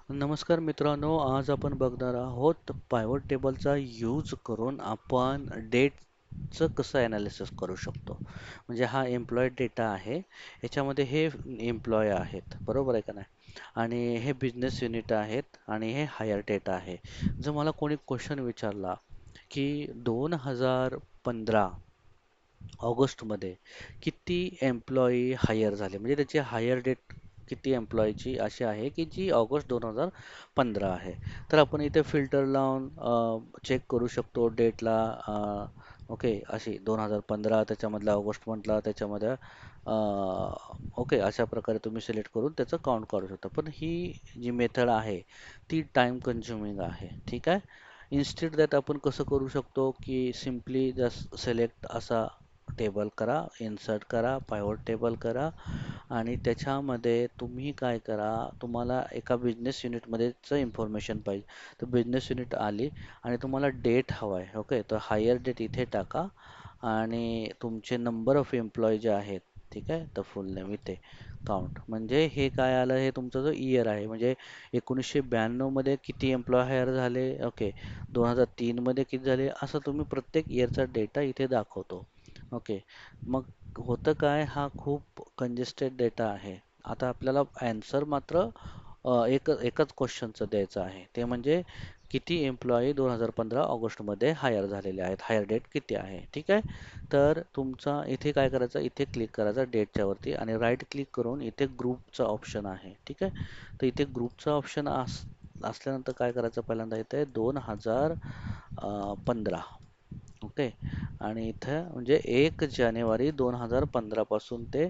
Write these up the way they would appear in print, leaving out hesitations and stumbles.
नमस्कार मित्रांनो, आज आपण बघणार आहोत पायव्हट टेबलचा यूज करून आपण डेटचं कसं ॲनालिसिस करू शकतो. म्हणजे हा एम्प्लॉय डेटा आहे. याच्यामध्ये हे एम्प्लॉय आहेत, बरोबर आहे का नाही? आणि हे बिझनेस युनिट आहेत आणि हे हायर डेटा आहे. जर मला कोणी क्वेश्चन विचारला की 2015 ऑगस्टमध्ये किती एम्प्लॉई हायर झाले म्हणजे त्याची हायर डेट किती एम्प्लॉईची अशी आहे की जी ऑगस्ट 2015 आहे. तर आपण इथे फिल्टर लावून चेक करू शकतो डेटला. ओके, अशी 2015 त्याच्यामधला ऑगस्ट म्हटला त्याच्यामध्ये ओके, अशा प्रकारे तुम्ही सिलेक्ट करून त्याचं काउंट काढू शकता. पण ही जी मेथड आहे ती टाइम कन्झ्युमिंग आहे. ठीक आहे. इन्स्टेड दॅट आपण कसं करू शकतो की सिम्पली जस्ट सिलेक्ट असा टेबल करा, इन्सर्ट करा, पायव्हट टेबल करा आणि त्याच्यामध्ये तुम्ही काय करा, तुम्हाला एका बिझनेस युनिटमध्येच इन्फॉर्मेशन पाहिजे. तर बिझनेस युनिट आली आणि तुम्हाला डेट हवा आहे. ओके, तर हायर डेट इथे टाका आणि तुमचे नंबर ऑफ एम्प्लॉई जे आहेत, ठीक आहे, तर फुल नेम इथे काउंट. म्हणजे हे काय आलं, हे तुमचा जो इयर आहे म्हणजे 1992 मध्ये किती एम्प्लॉय हायर झाले, ओके, 2003 मध्ये किती झाले, असं तुम्ही प्रत्येक इयरचा डेटा इथे दाखवतो. ओके, मग होतं काय, हा खूप कंजेस्टेड डेटा आहे. आता आपल्याला ॲन्सर मात्र एकच क्वेश्चनचं द्यायचं आहे. ते म्हणजे किती एम्प्लॉई 2015 ऑगस्टमध्ये हायर झालेले आहेत, हायर डेट किती आहे. ठीक आहे. तर तुमचा इथे काय करायचं, इथे क्लिक करायचं डेटच्या वरती आणि राईट क्लिक करून इथे ग्रुपचा ऑप्शन आहे. ठीक आहे. तर इथे ग्रुपचा ऑप्शन असल्यानंतर काय करायचं, पहिल्यांदा इथे 2015. ओके, आणि इथं म्हणजे 1 जानेवारी 2015 पासून ते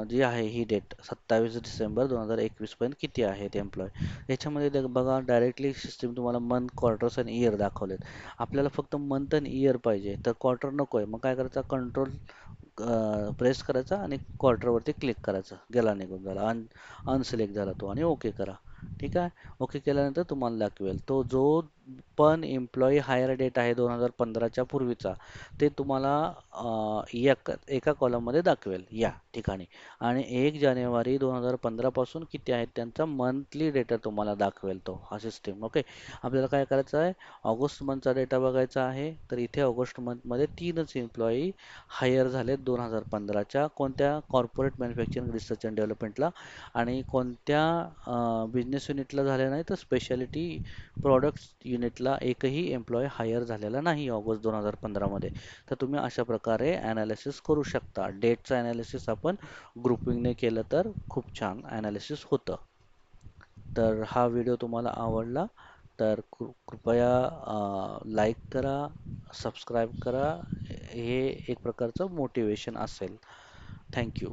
जी आहे ही डेट 27 डिसेंबर 2021 पर्यंत किती आहेत एम्प्लॉय. याच्यामध्ये बघा डायरेक्टली सिस्टीम तुम्हाला मंथ, क्वार्टर्स आणि इयर दाखवलेत. आपल्याला फक्त मंथ आणि इयर पाहिजे, तर क्वार्टर नको आहे. मग काय करायचं, कंट्रोल प्रेस करायचा आणि क्वार्टरवरती क्लिक करायचं, गेला निघून झाला, अनसिलेक्ट झाला तो आणि ओके करा. ठीक आहे. ओके केल्यानंतर तुम्हाला दाखवेल तो जो पण एम्प्लॉई हायर डेट आहे 2015च्या पूर्वीचा, ते तुम्हाला एका कॉलममध्ये दाखवेल या ठिकाणी. आणि 1 जानेवारी 2015 पासून किती आहेत त्यांचा मंथली डेटा तुम्हाला दाखवेल तो, हा सिस्टीम. ओके, आपल्याला काय करायचं आहे, ऑगस्ट मंथचा डेटा बघायचा आहे. तर इथे ऑगस्ट मंथमध्ये 3च एम्प्लॉई हायर झालेत 2015च्या. कोणत्या, कॉर्पोरेट मॅन्युफॅक्चरिंग रिसर्च अँड डेव्हलपमेंटला. आणि कोणत्या बिझनेस युनिटला झाले नाही, तर स्पेशालिटी प्रॉडक्ट्स युनिटला एकही एम्प्लॉय हायर झालेला नाही ऑगस्ट 2015 मध्ये. तर तुम्ही अशा प्रकारे ॲनालिसिस करू शकता. डेटचं ॲनालिसिस आपण ग्रुपिंगने केलं तर खूप छान ॲनालिसिस होतं. तर हा व्हिडिओ तुम्हाला आवडला तर कृपया लाईक करा, सबस्क्राईब करा. हे एक प्रकारचं मोटिवेशन असेल. थँक्यू.